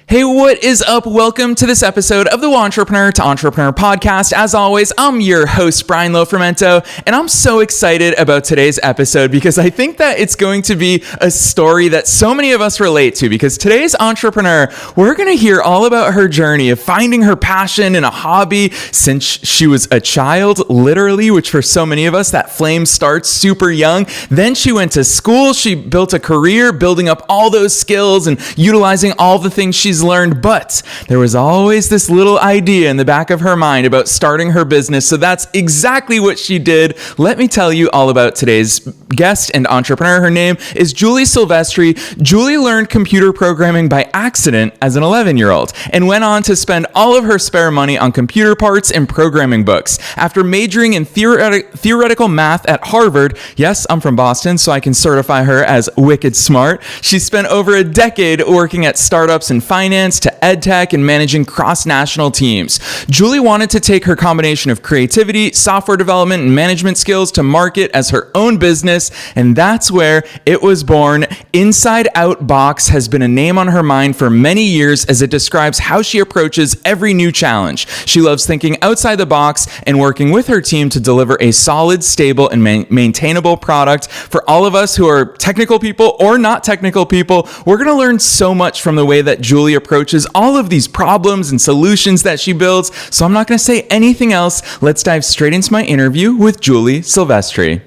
Hey, what is up? Welcome to this episode of the Entrepreneur to Entrepreneur podcast. As always, I'm your host, Brian Lofrumento, and I'm so excited about today's episode because I think that it's going to be a story that so many of us relate to, because today's entrepreneur, we're going to hear all about her journey of finding her passion in a hobby since she was a child, literally, which for so many of us, that flame starts super young. Then she went to school, she built a career, building up all those skills and utilizing all the things she's learned, but there was always this little idea in the back of her mind about starting her business. So that's exactly what she did. Let me tell you all about today's guest and entrepreneur. Her name is Julie Silvestri. Julie learned computer programming by accident as an 11-year-old and went on to spend all of her spare money on computer parts and programming books. After majoring in theoretical math at Harvard, yes, I'm from Boston, so I can certify her as wicked smart. She spent over a decade working at startups in finance to ed tech and managing cross-national teams. Julie wanted to take her combination of creativity, software development, and management skills to market as her own business, and that's where it was born. Inside Out Box has been a name on her mind for many years as it describes how she approaches every new challenge. She loves thinking outside the box and working with her team to deliver a solid, stable, and maintainable product. For all of us who are technical people or not technical people, we're going to learn so much from the way that Julie approaches all of these problems and solutions that she builds. So I'm not going to say anything else. Let's dive straight into my interview with Julie Silvestri.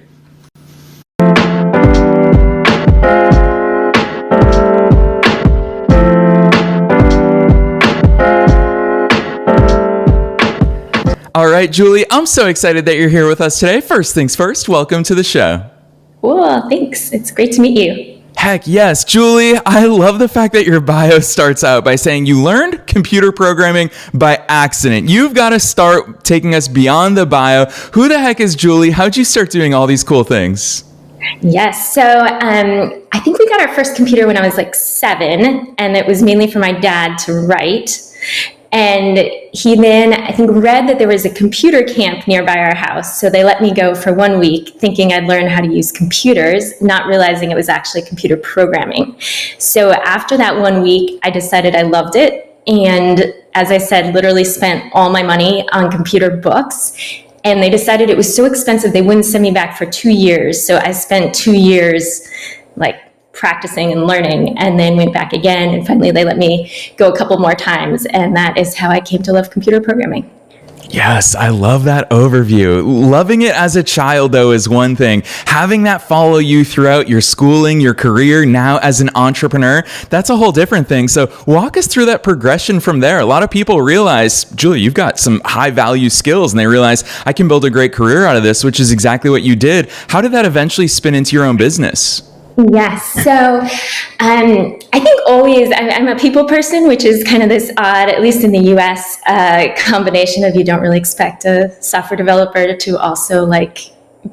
All right, Julie, I'm so excited that you're here with us today. First things first, welcome to the show. Well, thanks. It's great to meet you. Heck yes, Julie, I love the fact that your bio starts out by saying you learned computer programming by accident. You've got to start taking us beyond the bio. Who the heck is Julie? How'd you start doing all these cool things? Yes. So I think we got our first computer when I was like 7, and it was mainly for my dad to write. And he then, I think, read that there was a computer camp nearby our house. So they let me go for 1 week thinking I'd learn how to use computers, not realizing it was actually computer programming. So after that 1 week, I decided I loved it. And as I said, literally spent all my money on computer books. And they decided it was so expensive, they wouldn't send me back for 2 years. So I spent 2 years practicing and learning, and then went back again, and finally they let me go a couple more times, and that is how I came to love computer programming. Yes, I love that overview. Loving it as a child, though, is one thing. Having that follow you throughout your schooling, your career, now as an entrepreneur, that's a whole different thing. So walk us through that progression from there. A lot of people realize, Julie, you've got some high value skills, and they realize I can build a great career out of this, which is exactly what you did. How did that eventually spin into your own business? Yes. So I think always I'm a people person, which is kind of this odd, at least in the US, combination of you don't really expect a software developer to also like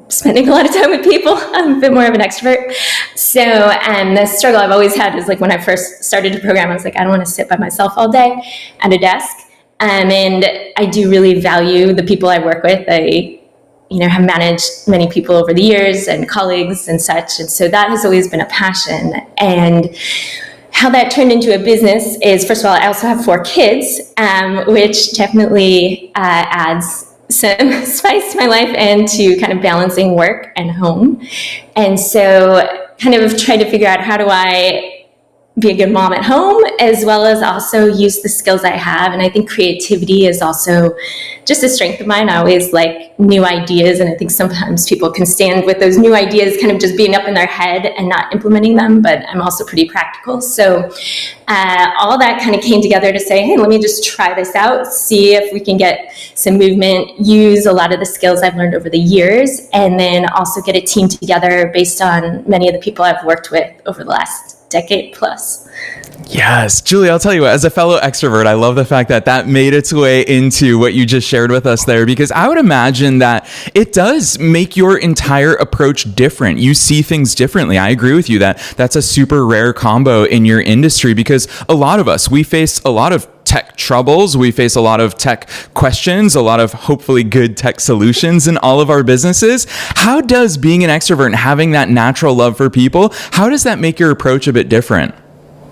spending a lot of time with people. I'm a bit more of an extrovert. So the struggle I've always had is like when I first started to program, I was like, I don't want to sit by myself all day at a desk. And I do really value the people I work with. I have managed many people over the years and colleagues and such. And so that has always been a passion. And how that turned into a business is, first of all, I also have 4 kids, which definitely adds some spice to my life and to kind of balancing work and home. And so kind of tried to figure out how do I be a good mom at home, as well as also use the skills I have. And I think creativity is also just a strength of mine. I always like new ideas, and I think sometimes people can stand with those new ideas kind of just being up in their head and not implementing them, but I'm also pretty practical. So all that kind of came together to say, hey, let me just try this out, see if we can get some movement, use a lot of the skills I've learned over the years, and then also get a team together based on many of the people I've worked with over the last decade plus. Yes, Julie, I'll tell you what, as a fellow extrovert, I love the fact that that made its way into what you just shared with us there, because I would imagine that it does make your entire approach different. You see things differently. I agree with you that that's a super rare combo in your industry, because a lot of us, we face a lot of tech troubles. We face a lot of tech questions, a lot of hopefully good tech solutions in all of our businesses. How does being an extrovert and having that natural love for people, how does that make your approach a bit different?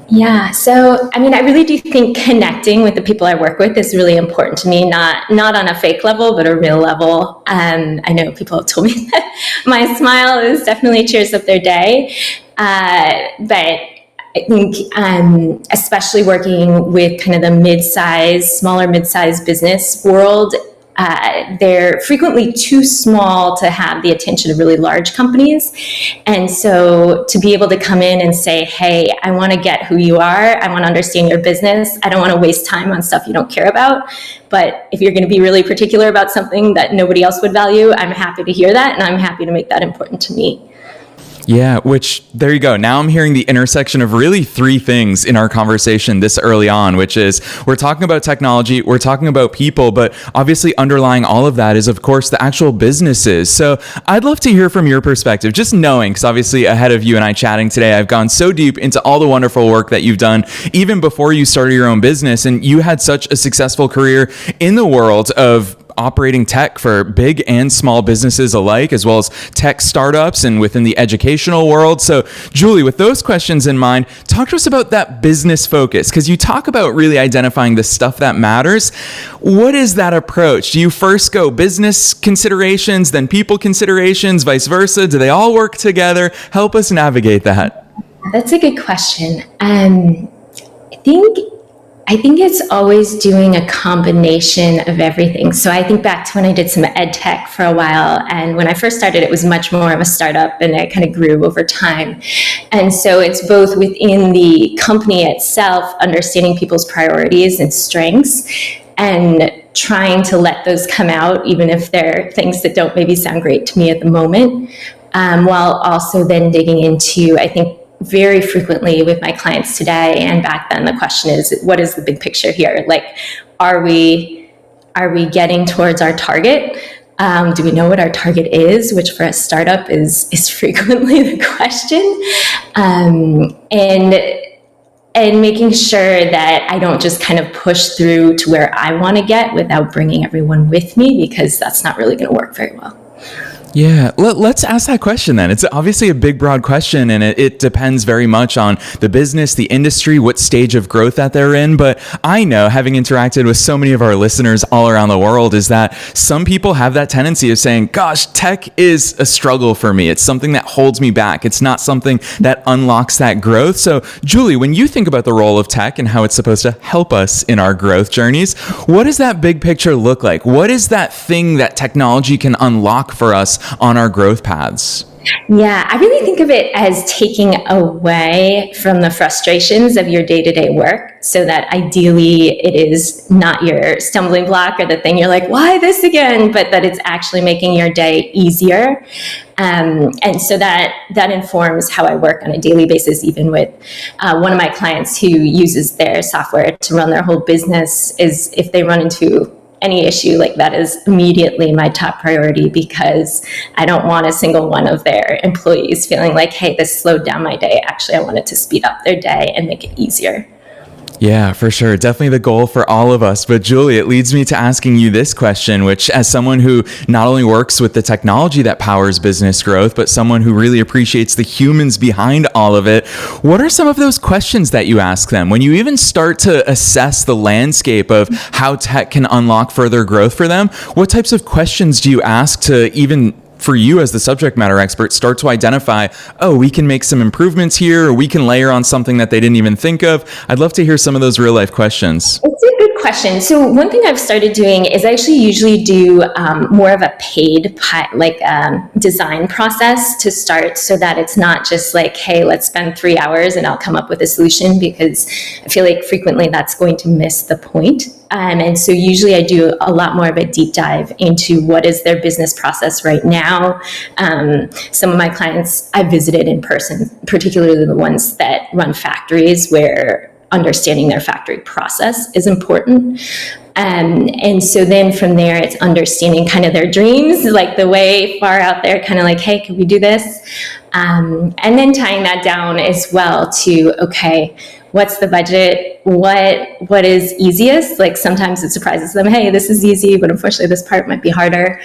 Yeah. So, I mean, I really do think connecting with the people I work with is really important to me, not on a fake level, but a real level. I know people have told me that my smile is definitely cheers up their day. But I think, especially working with kind of the smaller mid-sized business world, they're frequently too small to have the attention of really large companies. And so to be able to come in and say, hey, I want to get who you are. I want to understand your business. I don't want to waste time on stuff you don't care about. But if you're going to be really particular about something that nobody else would value, I'm happy to hear that. And I'm happy to make that important to me. Yeah, which there you go. Now I'm hearing the intersection of really three things in our conversation this early on, which is we're talking about technology, we're talking about people, but obviously underlying all of that is, of course, the actual businesses. So I'd love to hear from your perspective, just knowing, because obviously ahead of you and I chatting today, I've gone so deep into all the wonderful work that you've done, even before you started your own business. And you had such a successful career in the world of operating tech for big and small businesses alike, as well as tech startups and within the educational world. So, Julie, with those questions in mind, talk to us about that business focus, because you talk about really identifying the stuff that matters. What is that approach? Do you first go business considerations, then people considerations, vice versa? Do they all work together? Help us navigate that. That's a good question. I think it's always doing a combination of everything. So I think back to when I did some ed tech for a while. And when I first started, it was much more of a startup and it kind of grew over time. And so it's both within the company itself, understanding people's priorities and strengths and trying to let those come out, even if they're things that don't maybe sound great to me at the moment, while also then digging into, I think, very frequently with my clients today and back then, the question is, what is the big picture here? Like, are we getting towards our target? Do we know what our target is? Which for a startup is frequently the question. And making sure that I don't just kind of push through to where I want to get without bringing everyone with me, because that's not really going to work very well. Yeah, let's ask that question then. It's obviously a big, broad question, and it depends very much on the business, the industry, what stage of growth that they're in. But I know, having interacted with so many of our listeners all around the world, is that some people have that tendency of saying, gosh, tech is a struggle for me. It's something that holds me back. It's not something that unlocks that growth. So, Julie, when you think about the role of tech and how it's supposed to help us in our growth journeys, what does that big picture look like? What is that thing that technology can unlock for us on our growth paths? Yeah, I really think of it as taking away from the frustrations of your day-to-day work, so that ideally it is not your stumbling block or the thing you're like, why this again? But that it's actually making your day easier. And so that informs how I work on a daily basis, even with one of my clients who uses their software to run their whole business. Is if they run into any issue like that, is immediately my top priority, because I don't want a single one of their employees feeling like, hey, this slowed down my day. Actually, I want it to speed up their day and make it easier. Yeah, for sure. Definitely the goal for all of us. But Julie, it leads me to asking you this question, which, as someone who not only works with the technology that powers business growth, but someone who really appreciates the humans behind all of it, what are some of those questions that you ask them when you even start to assess the landscape of how tech can unlock further growth for them? What types of questions do you ask to even, for you as the subject matter expert, start to identify, oh, we can make some improvements here, or we can layer on something that they didn't even think of? I'd love to hear some of those real life questions. It's a good question. So one thing I've started doing is I actually usually do more of a paid design process to start, so that it's not just like, hey, let's spend 3 hours and I'll come up with a solution, because I feel like frequently that's going to miss the point. And so usually I do a lot more of a deep dive into what is their business process right now. Some of my clients I visited in person, particularly the ones that run factories, where understanding their factory process is important. And so then from there, it's understanding kind of their dreams, like the way far out there, kind of like, hey, can we do this? And then tying that down as well to, okay, what's the budget, what is easiest. Like sometimes it surprises them, hey, this is easy, but unfortunately this part might be harder.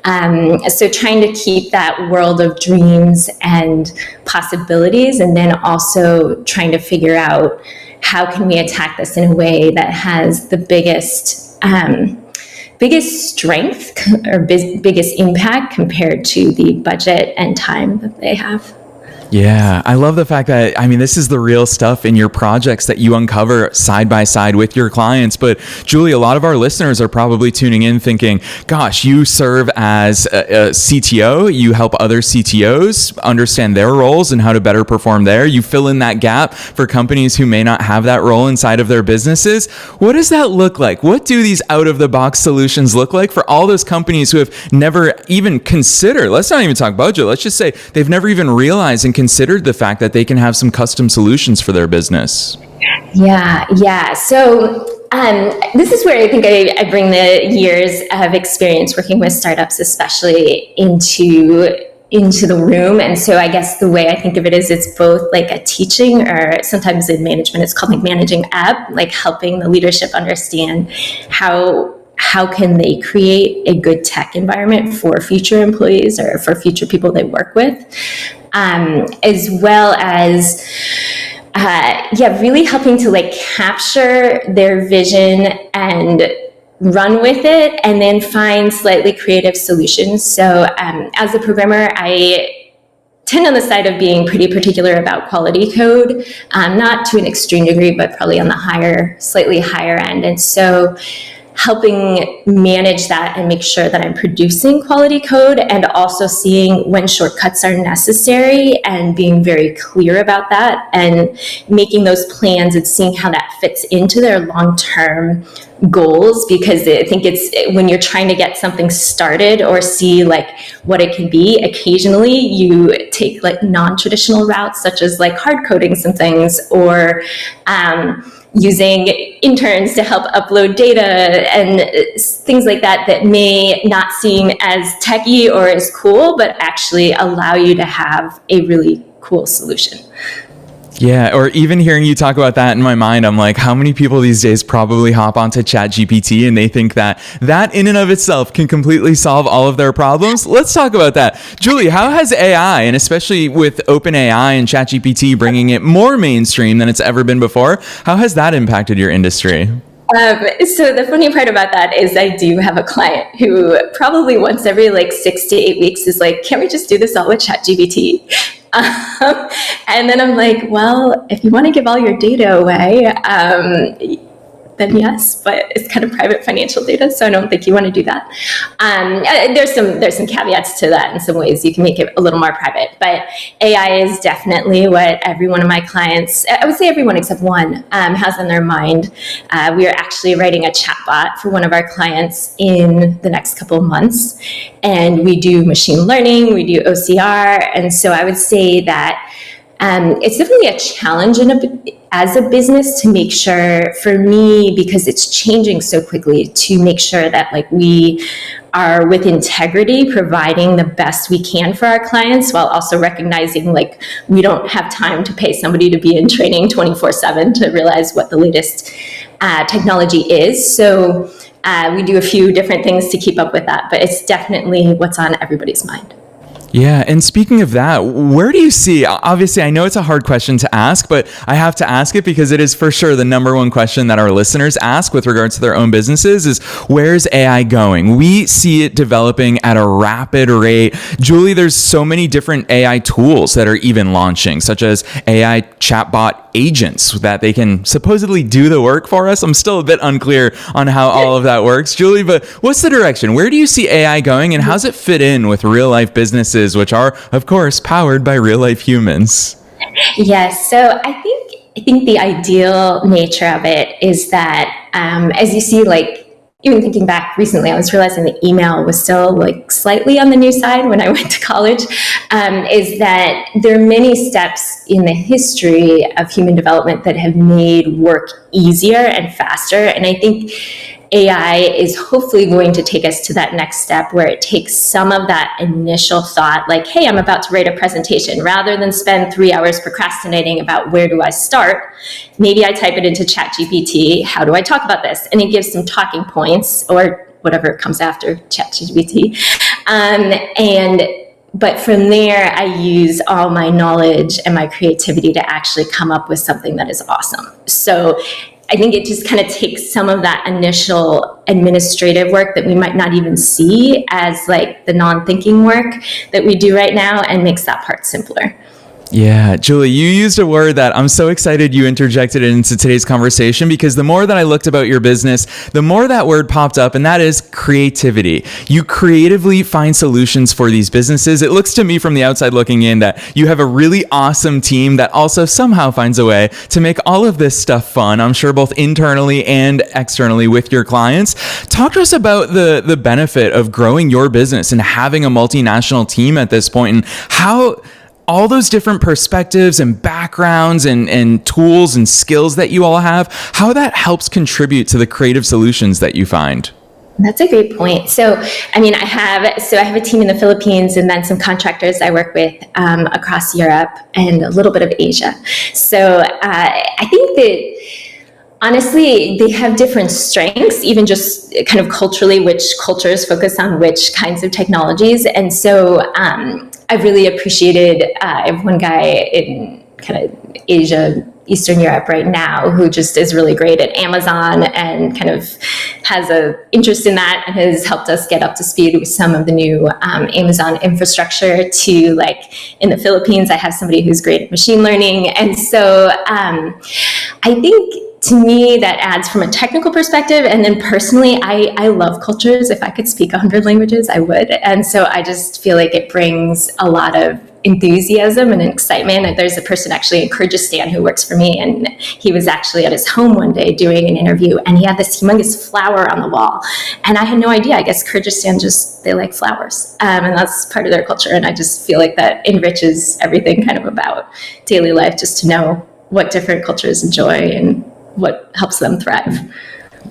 So trying to keep that world of dreams and possibilities, and then also trying to figure out how can we attack this in a way that has the biggest strength or biggest impact compared to the budget and time that they have. Yeah, I love the fact that, I mean, this is the real stuff in your projects that you uncover side by side with your clients. But Julie, a lot of our listeners are probably tuning in thinking, gosh, you serve as a CTO, you help other CTOs understand their roles and how to better perform there. You fill in that gap for companies who may not have that role inside of their businesses. What does that look like? What do these out of the box solutions look like for all those companies who have never even considered, let's not even talk budget, let's just say they've never even realized and considered the fact that they can have some custom solutions for their business? Yeah. So this is where I think I bring the years of experience working with startups, especially into the room. And so I guess the way I think of it is it's both like a teaching, or sometimes in management it's called like managing up, like helping the leadership understand how can they create a good tech environment for future employees or for future people they work with, as well as really helping to like capture their vision and run with it, and then find slightly creative solutions. So as a programmer, I tend on the side of being pretty particular about quality code, not to an extreme degree, but probably on the slightly higher end. And so helping manage that and make sure that I'm producing quality code, and also seeing when shortcuts are necessary and being very clear about that, and making those plans and seeing how that fits into their long-term goals. Because I think it's when you're trying to get something started or see like what it can be, occasionally you take like non-traditional routes, such as like hard coding some things, or using interns to help upload data and things like that may not seem as techy or as cool, but actually allow you to have a really cool solution. Yeah, or even hearing you talk about that in my mind, I'm like, how many people these days probably hop onto ChatGPT and they think that in and of itself can completely solve all of their problems? Let's talk about that. Julie, how has AI, and especially with OpenAI and ChatGPT bringing it more mainstream than it's ever been before, how has that impacted your industry? So the funny part about that is I do have a client who probably once every like 6 to 8 weeks is like, can't we just do this all with ChatGPT? And then I'm like, well, if you want to give all your data away, then yes, but it's kind of private financial data, so I don't think you want to do that. There's some caveats to that. In some ways, you can make it a little more private, but AI is definitely what every one of my clients, I would say everyone except one, has on their mind. We are actually writing a chatbot for one of our clients in the next couple of months, and we do machine learning, we do OCR, and so I would say that it's definitely a challenge as a business to make sure, for me, because it's changing so quickly, to make sure that like we are with integrity providing the best we can for our clients, while also recognizing like we don't have time to pay somebody to be in training 24/7 to realize what the latest technology is. So we do a few different things to keep up with that, but it's definitely what's on everybody's mind. Yeah, and speaking of that, where do you see, obviously I know it's a hard question to ask, but I have to ask it because it is for sure the number one question that our listeners ask with regards to their own businesses is, where's AI going? We see it developing at a rapid rate. Julie, there's so many different AI tools that are even launching, such as AI chatbot agents that they can supposedly do the work for us. I'm still a bit unclear on how all of that works, Julie, but what's the direction? Where do you see AI going, and how's it fit in with real life businesses, which are, of course, powered by real life humans? Yes. So I think the ideal nature of it is that, as you see, like, even thinking back recently, I was realizing that email was still like slightly on the new side when I went to college, is that there are many steps in the history of human development that have made work easier and faster. And I think AI is hopefully going to take us to that next step where it takes some of that initial thought, like, hey, I'm about to write a presentation, rather than spend 3 hours procrastinating about where do I start. Maybe I type it into ChatGPT, how do I talk about this? And it gives some talking points, or whatever comes after ChatGPT. But from there, I use all my knowledge and my creativity to actually come up with something that is awesome. So I think it just kind of takes some of that initial administrative work that we might not even see as like the non-thinking work that we do right now, and makes that part simpler. Yeah, Julie, you used a word that I'm so excited you interjected into today's conversation, because the more that I looked about your business, the more that word popped up, and that is creativity. You creatively find solutions for these businesses. It looks to me from the outside looking in that you have a really awesome team that also somehow finds a way to make all of this stuff fun, I'm sure both internally and externally with your clients. Talk to us about the benefit of growing your business and having a multinational team at this point, and how all those different perspectives and backgrounds and tools and skills that you all have, how that helps contribute to the creative solutions that you find. That's a great point. So, I have a team in the Philippines, and then some contractors I work with across Europe and a little bit of Asia. So I think that honestly, they have different strengths, even just kind of culturally, which cultures focus on which kinds of technologies. And so I've really appreciated, I have one guy in kind of Asia, Eastern Europe right now, who just is really great at Amazon and kind of has an interest in that, and has helped us get up to speed with some of the new Amazon infrastructure. To like in the Philippines, I have somebody who's great at machine learning. And so I think, to me, that adds from a technical perspective. And then personally, I love cultures. If I could speak 100 languages, I would. And so I just feel like it brings a lot of enthusiasm and excitement. There's a person actually in Kyrgyzstan who works for me, and he was actually at his home one day doing an interview, and he had this humongous flower on the wall. And I had no idea. I guess Kyrgyzstan they like flowers. And that's part of their culture. And I just feel like that enriches everything kind of about daily life, just to know what different cultures enjoy and what helps them thrive.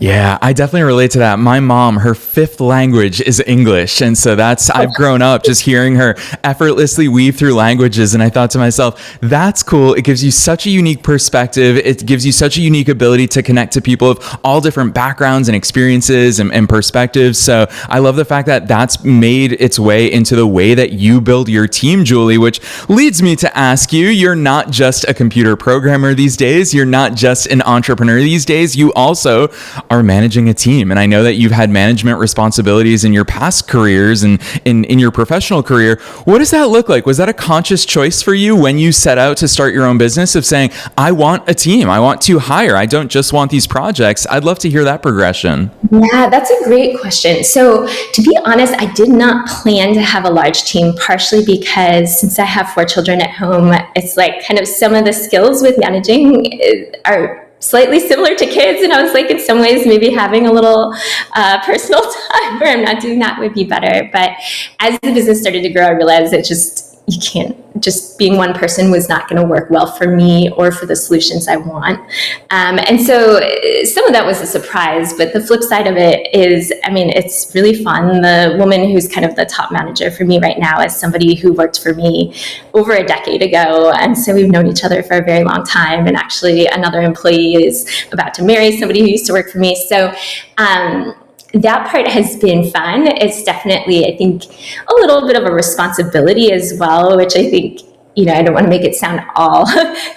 Yeah, I definitely relate to that. My mom, her fifth language is English. And so I've grown up just hearing her effortlessly weave through languages. And I thought to myself, that's cool. It gives you such a unique perspective. It gives you such a unique ability to connect to people of all different backgrounds and experiences and perspectives. So I love the fact that that's made its way into the way that you build your team, Julie, which leads me to ask you, you're not just a computer programmer these days. You're not just an entrepreneur these days. You also are managing a team. And I know that you've had management responsibilities in your past careers and in your professional career. What does that look like? Was that a conscious choice for you when you set out to start your own business, of saying, I want a team, I want to hire, I don't just want these projects? I'd love to hear that progression. Yeah, that's a great question. So to be honest, I did not plan to have a large team, partially because since I have 4 children at home, it's like kind of some of the skills with managing are slightly similar to kids. And I was like, in some ways, maybe having a little personal time where I'm not doing that would be better. But as the business started to grow, I realized that you can't, just being one person was not going to work well for me or for the solutions I want. And so some of that was a surprise, but the flip side of it is, it's really fun. The woman who's kind of the top manager for me right now is somebody who worked for me over a decade ago. And so we've known each other for a very long time. And actually another employee is about to marry somebody who used to work for me. So, that part has been fun. It's definitely, I think, a little bit of a responsibility as well, which I think, I don't want to make it sound all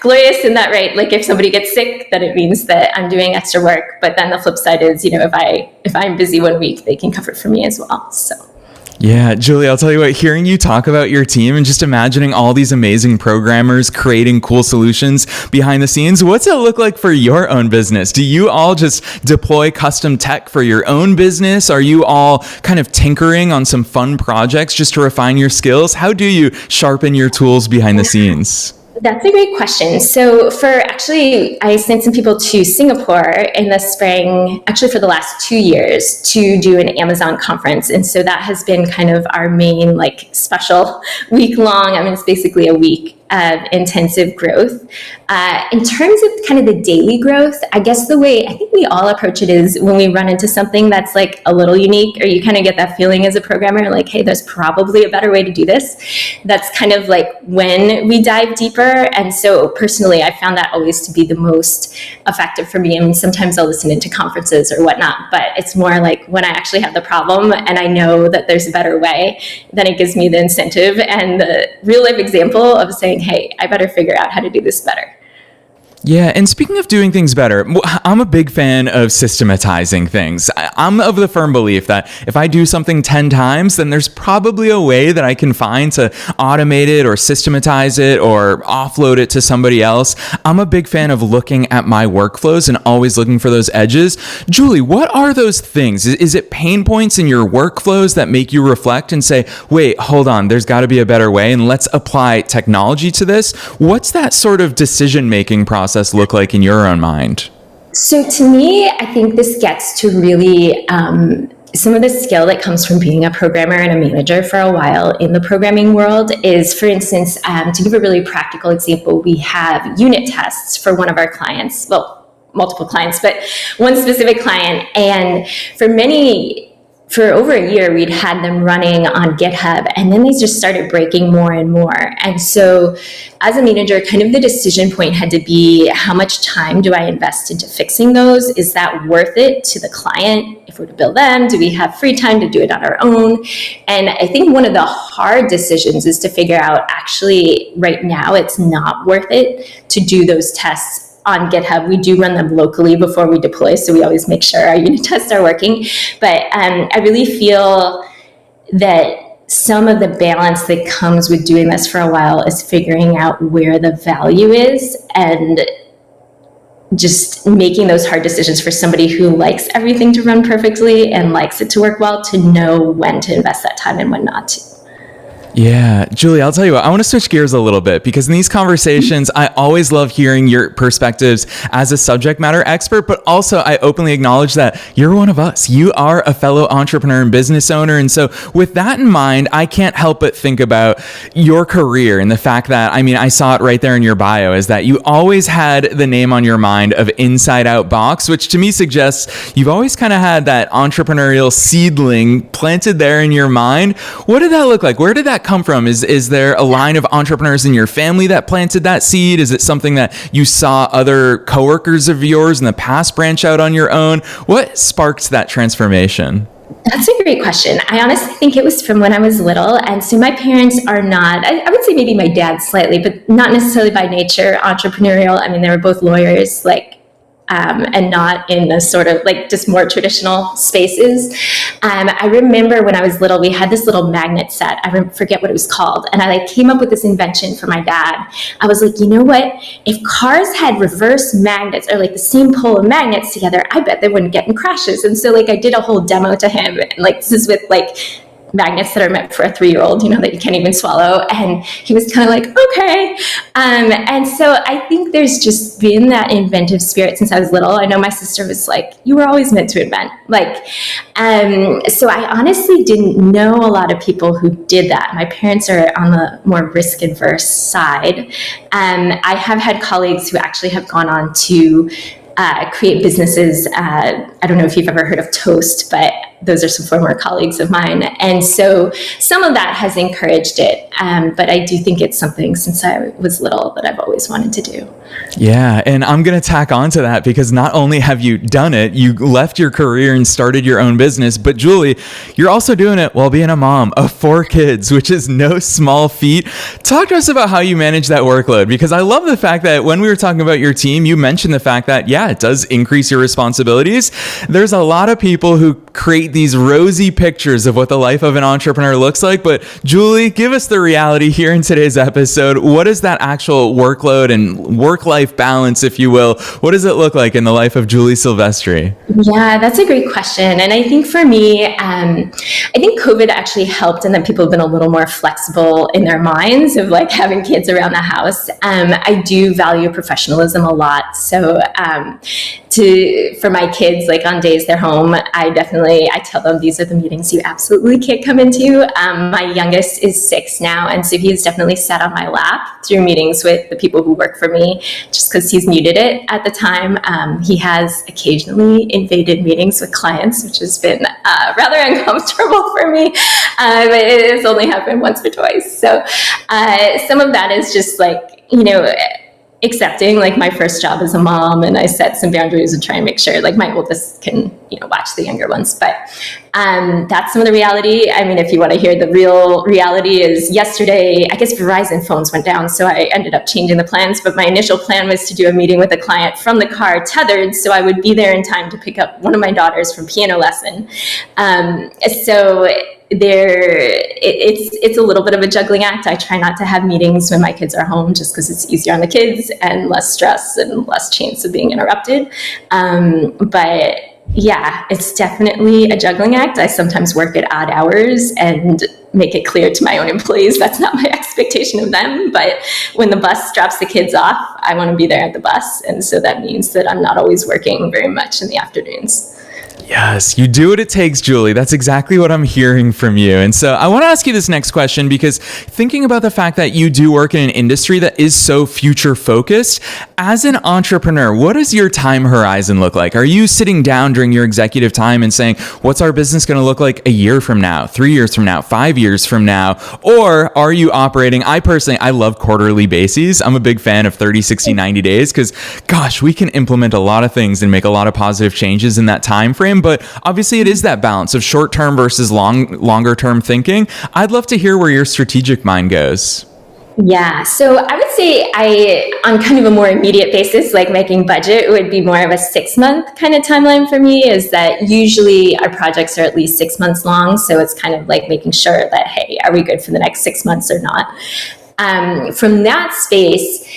glorious in that, right? Like if somebody gets sick, then it means that I'm doing extra work. But then the flip side is, if I'm busy one week, they can cover for me as well. So. Yeah, Julie, I'll tell you what, hearing you talk about your team and just imagining all these amazing programmers creating cool solutions behind the scenes, what's it look like for your own business? Do you all just deploy custom tech for your own business? Are you all kind of tinkering on some fun projects just to refine your skills? How do you sharpen your tools behind the scenes? That's a great question. So I sent some people to Singapore in the spring, actually for the last 2 years, to do an Amazon conference. And so that has been kind of our main special week long. It's basically a week intensive growth. In terms of kind of the daily growth, I guess the way I think we all approach it is when we run into something that's like a little unique, or you kind of get that feeling as a programmer, like, hey, there's probably a better way to do this. That's kind of like when we dive deeper. And so personally, I found that always to be the most effective for me. I mean, sometimes I'll listen into conferences or whatnot, but it's more like when I actually have the problem and I know that there's a better way, then it gives me the incentive and the real life example of saying, hey, I better figure out how to do this better. Yeah, and speaking of doing things better, I'm a big fan of systematizing things. I'm of the firm belief that if I do something 10 times, then there's probably a way that I can find to automate it or systematize it or offload it to somebody else. I'm a big fan of looking at my workflows and always looking for those edges. Julie, what are those things? Is it pain points in your workflows that make you reflect and say, wait, hold on, there's got to be a better way, and let's apply technology to this? What's that sort of decision-making process look like in your own mind? So to me, I think this gets to really some of the skill that comes from being a programmer and a manager for a while in the programming world is, for instance, to give a really practical example, we have unit tests for one of our clients, well, multiple clients, but one specific client. And for over a year, we'd had them running on GitHub, and then they just started breaking more and more. And so as a manager, kind of the decision point had to be, how much time do I invest into fixing those? Is that worth it to the client? If we're to bill them, do we have free time to do it on our own? And I think one of the hard decisions is to figure out, actually, right now, it's not worth it to do those tests on GitHub. We do run them locally before we deploy, so we always make sure our unit tests are working. But I really feel that some of the balance that comes with doing this for a while is figuring out where the value is and just making those hard decisions for somebody who likes everything to run perfectly and likes it to work well, to know when to invest that time and when not to. Yeah, Julie, I'll tell you what, I want to switch gears a little bit, because in these conversations, I always love hearing your perspectives as a subject matter expert, but also I openly acknowledge that you're one of us. You are a fellow entrepreneur and business owner. And so with that in mind, I can't help but think about your career and the fact that, I mean, I saw it right there in your bio, is that you always had the name on your mind of Inside Out Box, which to me suggests you've always kind of had that entrepreneurial seedling planted there in your mind. What did that look like? Where did that come from? Is there a line of entrepreneurs in your family that planted that seed? Is it something that you saw other coworkers of yours in the past branch out on your own? What sparked that transformation? That's a great question. I honestly think it was from when I was little. And so my parents are not, I would say maybe my dad slightly, but not necessarily by nature entrepreneurial. I mean, they were both lawyers, and not in the sort of like just more traditional spaces. I remember when I was little, we had this little magnet set. I forget what it was called. And I came up with this invention for my dad. I was like, you know what? If cars had reverse magnets, or like the same pole of magnets together, I bet they wouldn't get in crashes. And so I did a whole demo to him. And this is with magnets that are meant for a 3-year-old, that you can't even swallow. And he was kind of like, okay. And so I think there's just been that inventive spirit since I was little. I know my sister was like, you were always meant to invent. So I honestly didn't know a lot of people who did that. My parents are on the more risk adverse side. I have had colleagues who actually have gone on to create businesses. I don't know if you've ever heard of Toast, but those are some former colleagues of mine. And so some of that has encouraged it. But I do think it's something since I was little that I've always wanted to do. Yeah. And I'm going to tack on to that, because not only have you done it, you left your career and started your own business, but Julie, you're also doing it while being a mom of 4 kids, which is no small feat. Talk to us about how you manage that workload, because I love the fact that when we were talking about your team, you mentioned the fact that, yeah, it does increase your responsibilities. There's a lot of people who create these rosy pictures of what the life of an entrepreneur looks like. But Julie, give us the reality here in today's episode. What is that actual workload and work-life balance, if you will? What does it look like in the life of Julie Silvestri? Yeah, that's a great question. And I think for me, I think COVID actually helped in that people have been a little more flexible in their minds of having kids around the house. I do value professionalism a lot. So for my kids, on days they're home, I definitely definitely, I tell them these are the meetings you absolutely can't come into. My youngest is 6 now, and so he's definitely sat on my lap through meetings with the people who work for me, just because he's needed it at the time. He has occasionally invaded meetings with clients, which has been rather uncomfortable for me, but it has only happened once or twice. So some of that is just like, accepting, like, my first job as a mom, and I set some boundaries and try and make sure, like, my oldest can, watch the younger ones. But that's some of the reality. I mean, if you want to hear the real reality, is yesterday, I guess Verizon phones went down, so I ended up changing the plans. But my initial plan was to do a meeting with a client from the car, tethered, so I would be there in time to pick up one of my daughters from piano lesson. So it's a little bit of a juggling act. I try not to have meetings when my kids are home, just because it's easier on the kids and less stress and less chance of being interrupted. But yeah, it's definitely a juggling act. I sometimes work at odd hours and make it clear to my own employees that's not my expectation of them. But when the bus drops the kids off, I want to be there at the bus. And so that means that I'm not always working very much in the afternoons. Yes, you do what it takes, Julie. That's exactly what I'm hearing from you. And so I want to ask you this next question, because thinking about the fact that you do work in an industry that is so future focused, as an entrepreneur, what does your time horizon look like? Are you sitting down during your executive time and saying, what's our business going to look like a year from now, 3 years from now, 5 years from now? Or are you operating, I love quarterly bases. I'm a big fan of 30, 60, 90 days, because gosh, we can implement a lot of things and make a lot of positive changes in that time frame. But obviously it is that balance of short-term versus longer term thinking. I'd love to hear where your strategic mind goes. Yeah, so I would say on kind of a more immediate basis, like making budget, would be more of a 6-month kind of timeline for me. Is that usually our projects are at least 6 months long. So it's kind of like making sure that, hey, are we good for the next 6 months or not? From that space,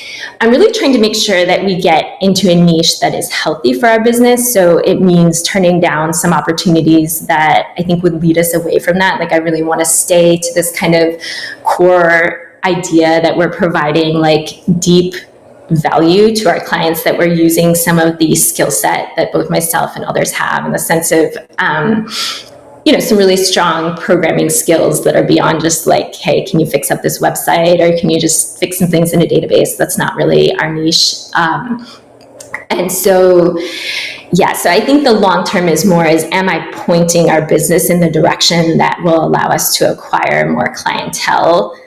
I'm really trying to make sure that we get into a niche that is healthy for our business. So it means turning down some opportunities that I think would lead us away from that. Like, I really want to stay to this kind of core idea that we're providing like deep value to our clients, that we're using some of the skill set that both myself and others have, in the sense of some really strong programming skills that are beyond just like, hey, can you fix up this website, or can you just fix some things in a database? That's not really our niche. And so, so I think the long term is more is, am I pointing our business in the direction that will allow us to acquire more clientele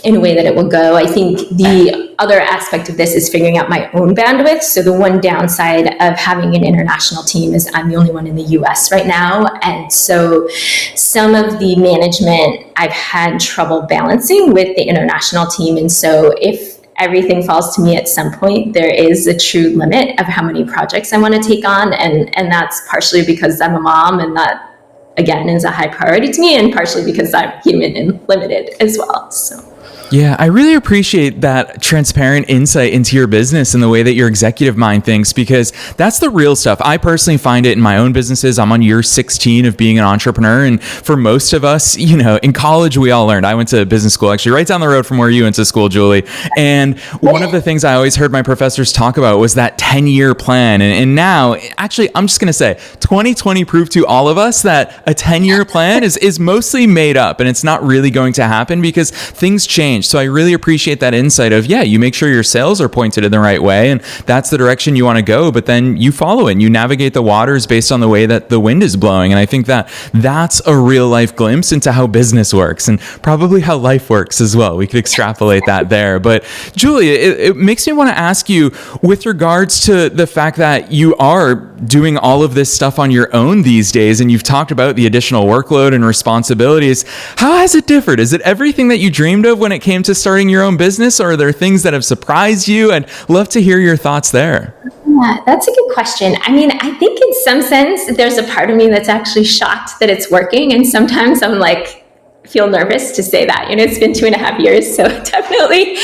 in a way that it will go? I think the other aspect of this is figuring out my own bandwidth. So the one downside of having an international team is I'm the only one in the US right now. And so some of the management I've had trouble balancing with the international team. And so if everything falls to me at some point, there is a true limit of how many projects I want to take on. And that's partially because I'm a mom, and that, again, is a high priority to me, and partially because I'm human and limited as well. So. Yeah, I really appreciate that transparent insight into your business and the way that your executive mind thinks, because that's the real stuff. I personally find it in my own businesses. I'm on year 16 of being an entrepreneur. And for most of us, in college, we all learned. I went to business school, actually, right down the road from where you went to school, Julie. And one of the things I always heard my professors talk about was that 10-year plan. And now, actually, I'm just going to say 2020 proved to all of us that a 10-year plan is mostly made up, and it's not really going to happen because things change. So I really appreciate that insight of, you make sure your sails are pointed in the right way, and that's the direction you want to go, but then you follow it and you navigate the waters based on the way that the wind is blowing. And I think that that's a real life glimpse into how business works, and probably how life works as well. We could extrapolate that there. But Julie, it makes me want to ask you, with regards to the fact that you are doing all of this stuff on your own these days, and you've talked about the additional workload and responsibilities, how has it differed? Is it everything that you dreamed of when it came to starting your own business, or are there things that have surprised you? I'd love to hear your thoughts there. Yeah, that's a good question. I mean, I think in some sense, there's a part of me that's actually shocked that it's working. And sometimes I'm like, feel nervous to say that. It's been 2.5 years, so definitely,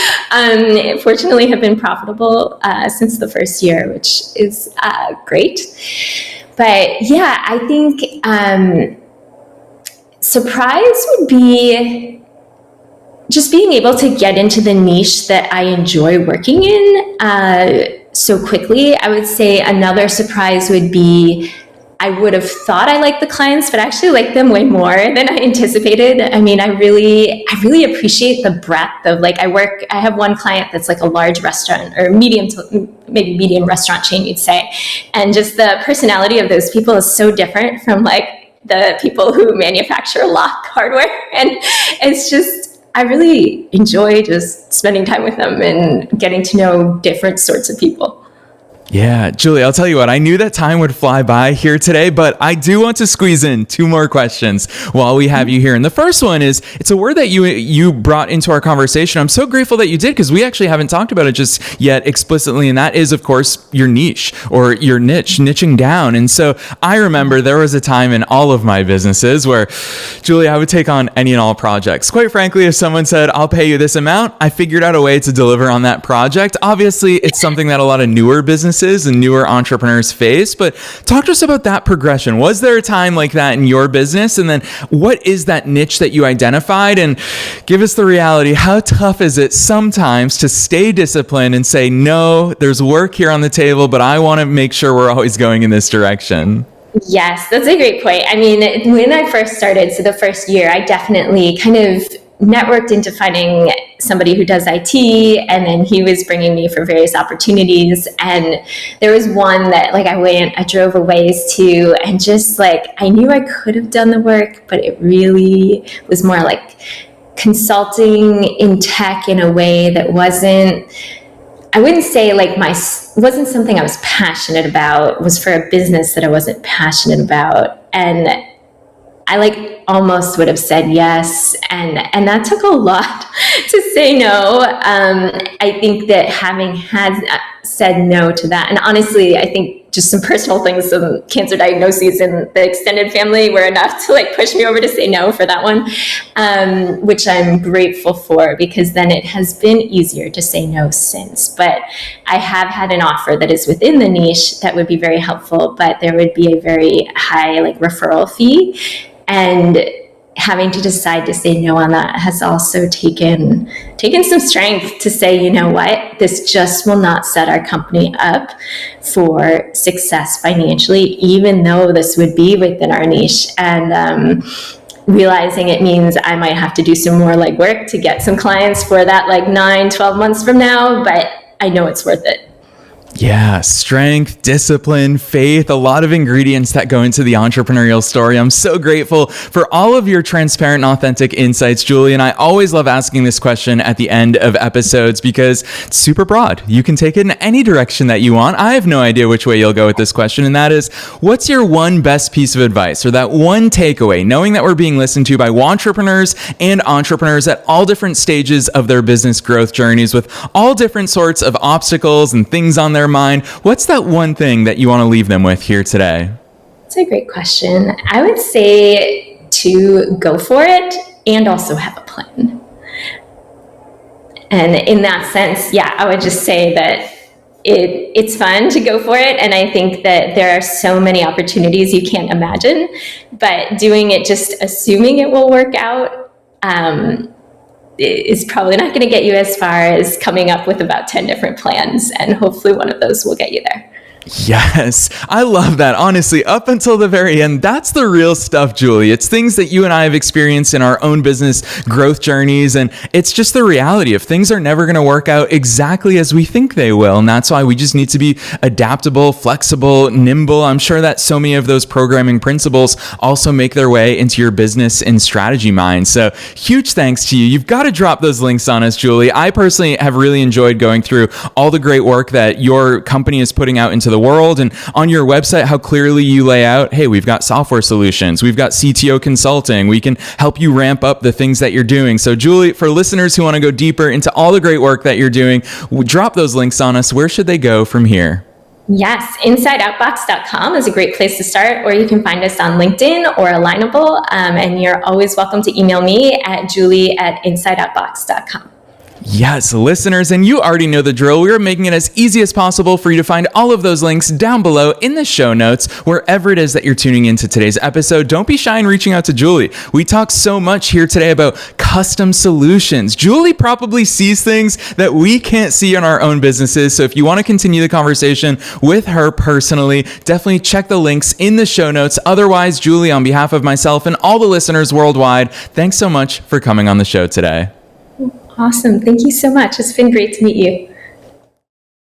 fortunately, have been profitable since the first year, which is great. But yeah, I think surprise would be just being able to get into the niche that I enjoy working in so quickly. I would say another surprise would be I would have thought I liked the clients, but I actually like them way more than I anticipated. I mean, I really appreciate the breadth of like, I have one client that's like a large restaurant or maybe medium restaurant chain, you'd say. And just the personality of those people is so different from like the people who manufacture lock hardware. And it's just, I really enjoy just spending time with them and getting to know different sorts of people. Yeah, Julie, I'll tell you what, I knew that time would fly by here today, but I do want to squeeze in 2 more questions while we have you here. And the first one is, it's a word that you brought into our conversation. I'm so grateful that you did, because we actually haven't talked about it just yet explicitly. And that is, of course, your niche or your niching down. And so I remember there was a time in all of my businesses where, Julie, I would take on any and all projects. Quite frankly, if someone said, I'll pay you this amount, I figured out a way to deliver on that project. Obviously, it's something that a lot of newer businesses and newer entrepreneurs face, but talk to us about that progression. Was there a time like that in your business? And then what is that niche that you identified? And give us the reality. How tough is it sometimes to stay disciplined and say, no, there's work here on the table, but I want to make sure we're always going in this direction? Yes, that's a great point. I mean, when I first started, so the first year, I definitely kind of networked into finding somebody who does IT, and then he was bringing me for various opportunities. And there was one that like I drove a ways to, and just like, I knew I could have done the work, but it really was more like consulting in tech in a way that wasn't, I wouldn't say like wasn't something I was passionate about. It was for a business that I wasn't passionate about. And I like almost would have said yes. And that took a lot to say no. I think that having said no to that, and honestly, I think just some personal things, some cancer diagnoses in the extended family were enough to like push me over to say no for that one, which I'm grateful for, because then it has been easier to say no since. But I have had an offer that is within the niche that would be very helpful, but there would be a very high like referral fee. And having to decide to say no on that has also taken some strength to say, you know what, this just will not set our company up for success financially, even though this would be within our niche. And realizing it means I might have to do some more legwork to get some clients for that like 9-12 months from now, but I know it's worth it. Yeah, strength, discipline, faith, a lot of ingredients that go into the entrepreneurial story. I'm so grateful for all of your transparent and authentic insights, Julie. And I always love asking this question at the end of episodes because it's super broad. You can take it in any direction that you want. I have no idea which way you'll go with this question. And that is, what's your one best piece of advice or that one takeaway, knowing that we're being listened to by entrepreneurs and entrepreneurs at all different stages of their business growth journeys with all different sorts of obstacles and things on their mind? What's that one thing that you want to leave them with here today? That's a great question. I would say to go for it and also have a plan. And in that sense, yeah, I would just say that it's fun to go for it. And I think that there are so many opportunities you can't imagine, but doing it just assuming it will work out is probably not going to get you as far as coming up with about 10 different plans. And hopefully one of those will get you there. Yes, I love that. Honestly, up until the very end, that's the real stuff, Julie. It's things that you and I have experienced in our own business growth journeys. And it's just the reality of things are never going to work out exactly as we think they will. And that's why we just need to be adaptable, flexible, nimble. I'm sure that so many of those programming principles also make their way into your business and strategy mind. So huge thanks to you. You've got to drop those links on us, Julie. I personally have really enjoyed going through all the great work that your company is putting out into the world, and on your website, how clearly you lay out, hey, we've got software solutions, we've got CTO consulting, we can help you ramp up the things that you're doing. So Julie, for listeners who want to go deeper into all the great work that you're doing, drop those links on us. Where should they go from here? Yes, insideoutbox.com is a great place to start, or you can find us on LinkedIn or Alignable, and you're always welcome to email me at julie@insideoutbox.com. Yes, listeners, and you already know the drill. We are making it as easy as possible for you to find all of those links down below in the show notes, wherever it is that you're tuning into today's episode. Don't be shy in reaching out to Julie. We talk so much here today about custom solutions. Julie probably sees things that we can't see in our own businesses. So if you want to continue the conversation with her personally, definitely check the links in the show notes. Otherwise, Julie, on behalf of myself and all the listeners worldwide, thanks so much for coming on the show today. Awesome. Thank you so much. It's been great to meet you.